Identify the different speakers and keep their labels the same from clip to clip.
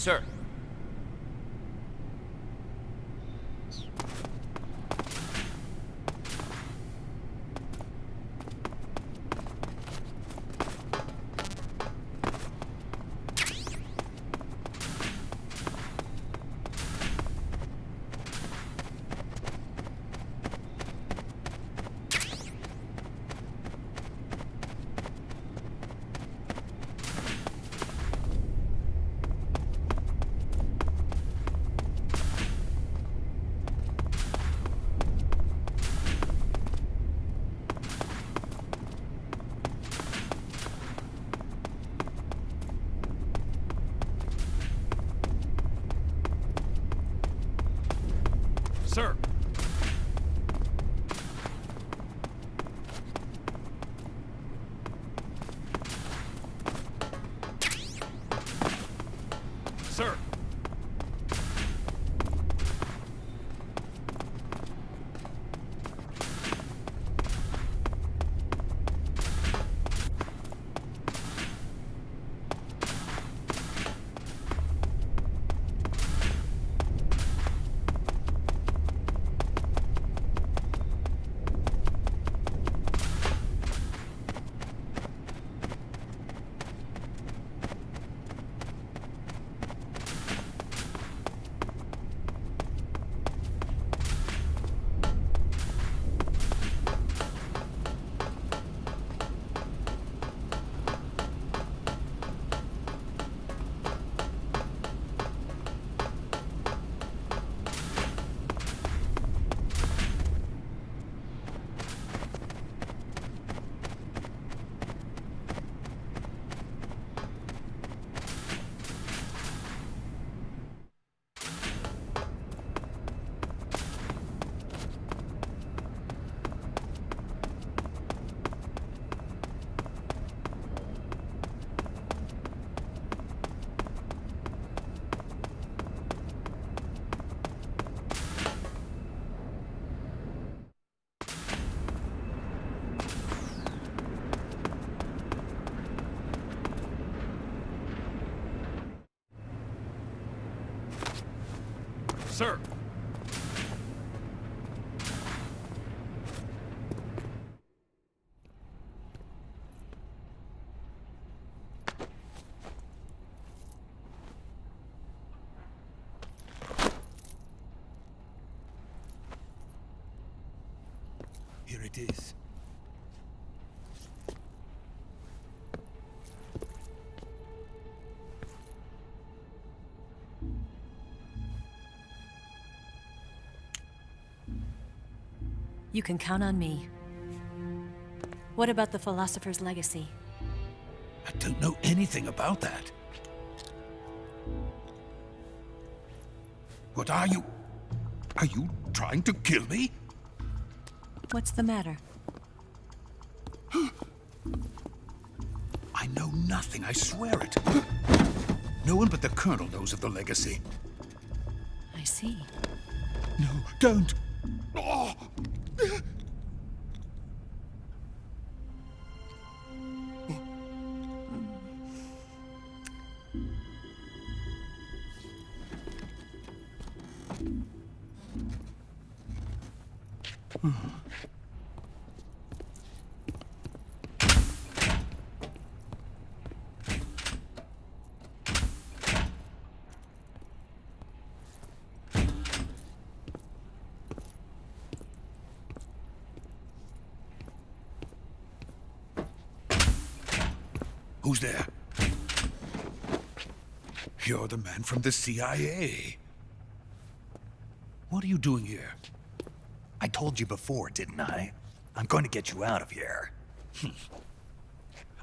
Speaker 1: Sir. Sir. Sir. Sir.
Speaker 2: Here it is.
Speaker 3: You can count on me. What about the philosopher's legacy?
Speaker 2: I don't know anything about that. What are you? Are you trying to kill me?
Speaker 3: What's the matter?
Speaker 2: I know nothing, I swear it. No one but the Colonel knows of the legacy.
Speaker 3: I see.
Speaker 2: No, don't! Oh. Who's there? You're the man from the CIA. What are you doing here?
Speaker 4: I told you before, didn't I? I'm going to get you out of here.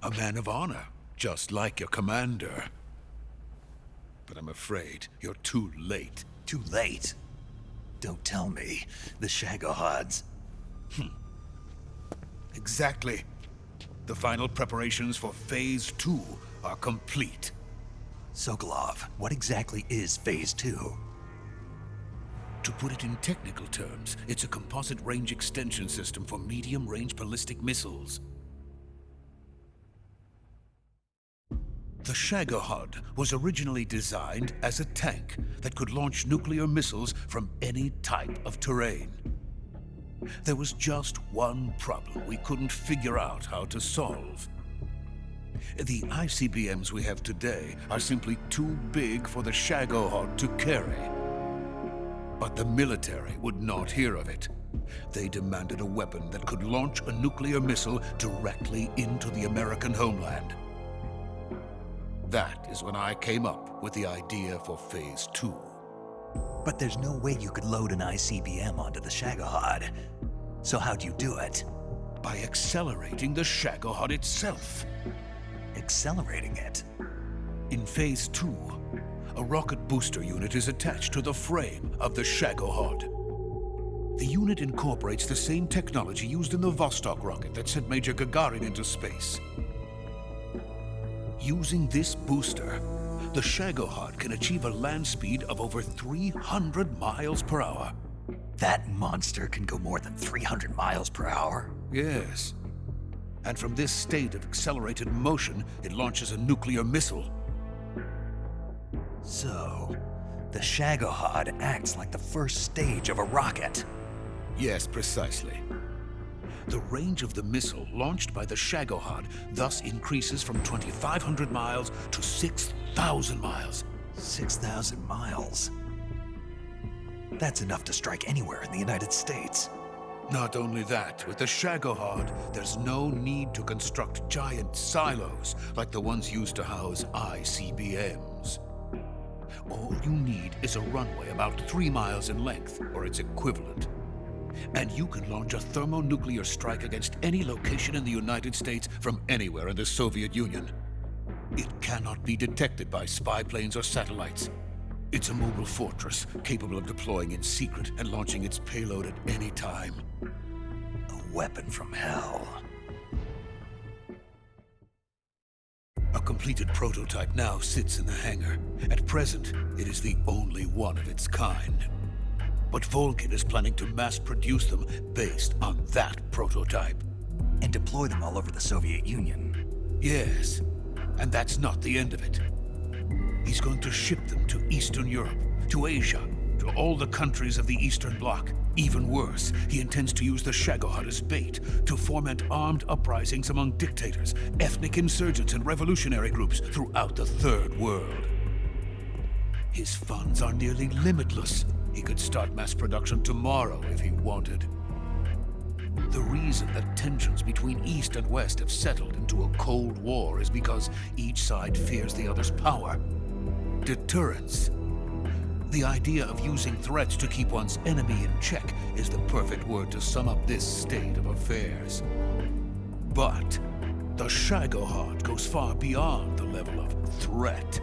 Speaker 2: A man of honor, just like your commander. But I'm afraid you're too late.
Speaker 4: Too late? Don't tell me. The Shagohods.
Speaker 2: Exactly. The final preparations for Phase 2 are complete.
Speaker 4: Sokolov, what exactly is Phase 2?
Speaker 2: To put it in technical terms, it's a composite range extension system for medium-range ballistic missiles. The Shagohod was originally designed as a tank that could launch nuclear missiles from any type of terrain. There was just one problem we couldn't figure out how to solve. The ICBMs we have today are simply too big for the Shagohod to carry. But the military would not hear of it. They demanded a weapon that could launch a nuclear missile directly into the American homeland. That is when I came up with the idea for Phase 2.
Speaker 4: But there's no way you could load an ICBM onto the Shagohod. So how'd you do it?
Speaker 2: By accelerating the Shagohod itself.
Speaker 4: Accelerating it?
Speaker 2: In Phase 2, a rocket booster unit is attached to the frame of the Shagohod. The unit incorporates the same technology used in the Vostok rocket that sent Major Gagarin into space. Using this booster, the Shagohod can achieve a land speed of over 300 miles per hour.
Speaker 4: That monster can go more than 300 miles per hour?
Speaker 2: Yes. And from this state of accelerated motion, it launches a nuclear missile.
Speaker 4: So, the Shagohod acts like the first stage of a rocket.
Speaker 2: Yes, precisely. The range of the missile launched by the Shagohod thus increases from 2,500 miles to 6,000 miles.
Speaker 4: 6,000 miles? That's enough to strike anywhere in the United States.
Speaker 2: Not only that, with the Shagohod, there's no need to construct giant silos like the ones used to house ICBMs. All you need is a runway about 3 miles in length, or its equivalent. And you can launch a thermonuclear strike against any location in the United States from anywhere in the Soviet Union. It cannot be detected by spy planes or satellites. It's a mobile fortress, capable of deploying in secret and launching its payload at any time.
Speaker 4: A weapon from hell.
Speaker 2: A completed prototype now sits in the hangar. At present, it is the only one of its kind. But Volgin is planning to mass-produce them based on that prototype.
Speaker 4: And deploy them all over the Soviet Union.
Speaker 2: Yes, and that's not the end of it. He's going to ship them to Eastern Europe, to Asia, to all the countries of the Eastern Bloc. Even worse, he intends to use the Shagohod as bait to foment armed uprisings among dictators, ethnic insurgents, and revolutionary groups throughout the Third World. His funds are nearly limitless. He could start mass production tomorrow if he wanted. The reason that tensions between East and West have settled into a Cold War is because each side fears the other's power. Deterrence. The idea of using threats to keep one's enemy in check is the perfect word to sum up this state of affairs. But the Shagohod goes far beyond the level of threat.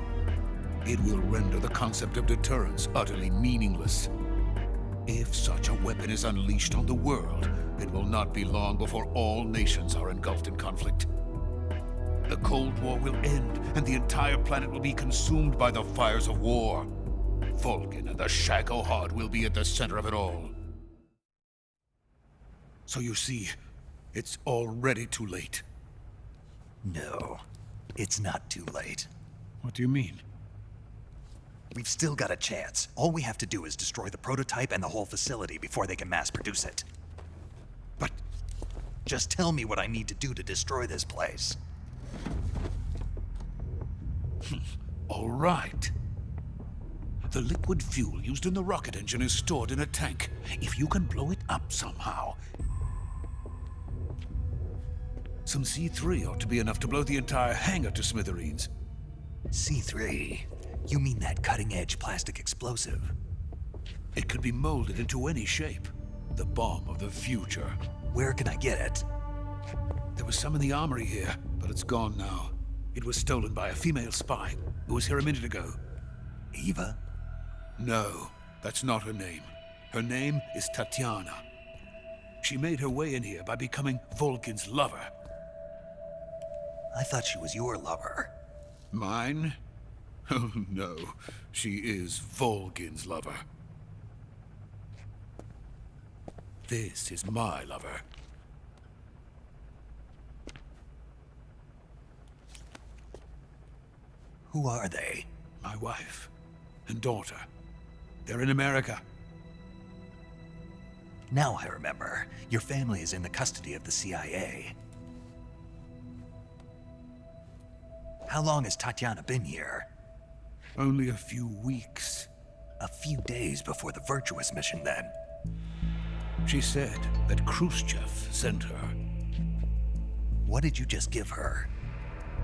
Speaker 2: It will render the concept of deterrence utterly meaningless. If such a weapon is unleashed on the world, it will not be long before all nations are engulfed in conflict. The Cold War will end, and the entire planet will be consumed by the fires of war. Volgin and the Shagohod will be at the center of it all. So you see, it's already too late.
Speaker 4: No, it's not too late.
Speaker 2: What do you mean?
Speaker 4: We've still got a chance. All we have to do is destroy the prototype and the whole facility before they can mass produce it.
Speaker 2: But
Speaker 4: just tell me what I need to do to destroy this place.
Speaker 2: all right. The liquid fuel used in the rocket engine is stored in a tank. If you can blow it up somehow, some C3 ought to be enough to blow the entire hangar to smithereens.
Speaker 4: C3? You mean that cutting-edge plastic explosive?
Speaker 2: It could be molded into any shape. The bomb of the future.
Speaker 4: Where can I get it?
Speaker 2: There was some in the armory here, but it's gone now. It was stolen by a female spy who was here a minute ago.
Speaker 4: Eva?
Speaker 2: No, that's not her name. Her name is Tatiana. She made her way in here by becoming Volgin's lover.
Speaker 4: I thought she was your lover.
Speaker 2: Mine? Oh no, she is Volgin's lover. This is my lover.
Speaker 4: Who are they?
Speaker 2: My wife and daughter. They're in America.
Speaker 4: Now I remember. Your family is in the custody of the CIA. How long has Tatiana been here?
Speaker 2: Only a few weeks.
Speaker 4: A few days before the Virtuous mission, then.
Speaker 2: She said that Khrushchev sent her.
Speaker 4: What did you just give her?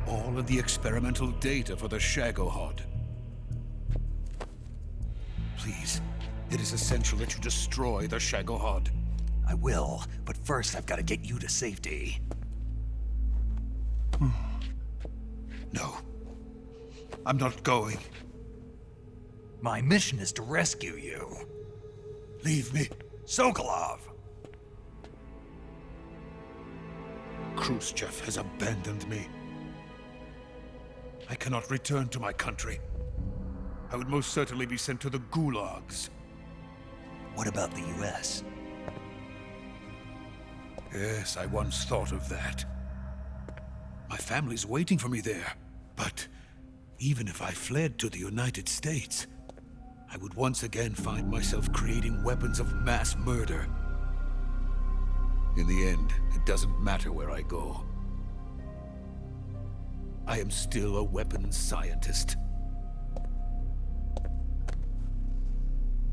Speaker 2: All of the experimental data for the Shagohod. Please, it is essential that you destroy the Shagohod.
Speaker 4: I will, but first I've got to get you to safety.
Speaker 2: No. I'm not going.
Speaker 4: My mission is to rescue you.
Speaker 2: Leave me.
Speaker 4: Sokolov!
Speaker 2: Khrushchev has abandoned me. I cannot return to my country. I would most certainly be sent to the gulags.
Speaker 4: What about the US?
Speaker 2: Yes, I once thought of that. My family's waiting for me there. But even if I fled to the United States, I would once again find myself creating weapons of mass murder. In the end, it doesn't matter where I go. I am still a weapons scientist.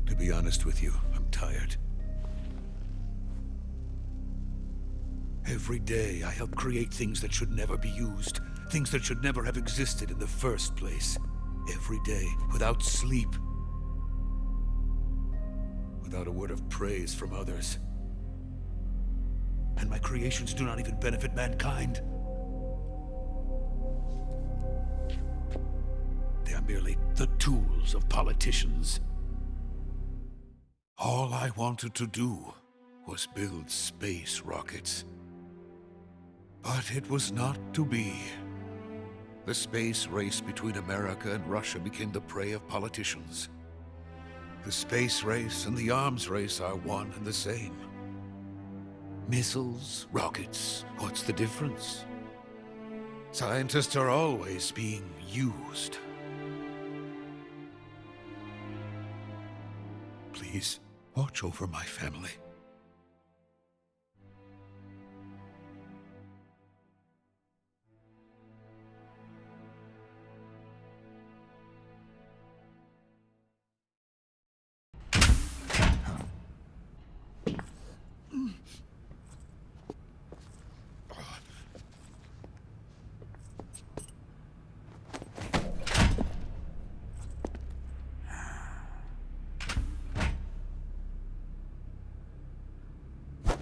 Speaker 2: To be honest with you, I'm tired. Every day, I help create things that should never be used, things that should never have existed in the first place. Every day, without sleep. Without a word of praise from others. And my creations do not even benefit mankind. They are merely the tools of politicians. All I wanted to do was build space rockets. But it was not to be. The space race between America and Russia became the prey of politicians. The space race and the arms race are one and the same. Missiles, rockets, what's the difference? Scientists are always being used. Please, watch over my family.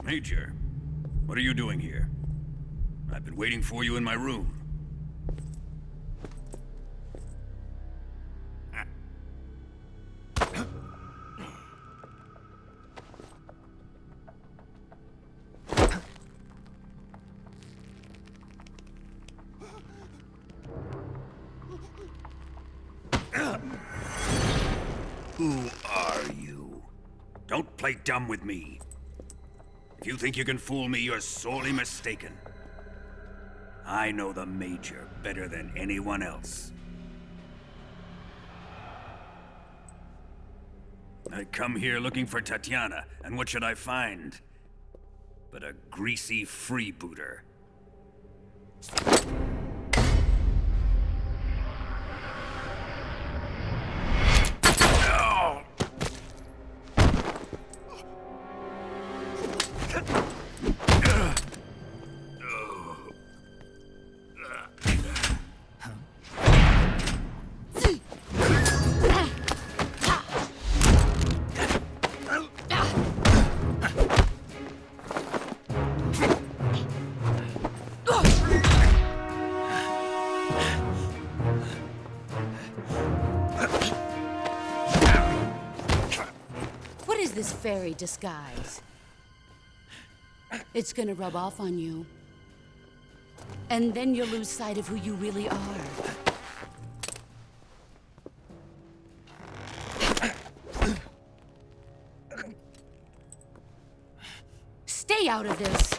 Speaker 1: Major, what are you doing here? I've been waiting for you in my room. Who are you? Don't play dumb with me. If you think you can fool me, you're sorely mistaken. I know the Major better than anyone else. I come here looking for Tatiana, and what should I find? But a greasy freebooter.
Speaker 5: This fairy disguise. It's gonna rub off on you. And then you'll lose sight of who you really are. Stay out of this.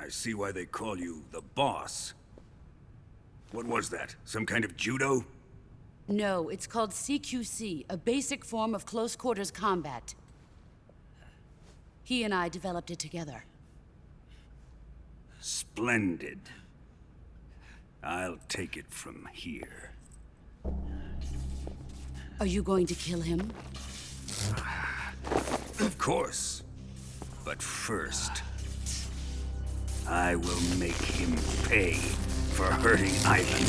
Speaker 1: I see why they call you the boss. What was that? Some kind of judo?
Speaker 5: No, it's called CQC, a basic form of close quarters combat. He and I developed it together.
Speaker 1: Splendid. I'll take it from here.
Speaker 5: Are you going to kill him?
Speaker 1: Of course. But first, I will make him pay for hurting Ivan.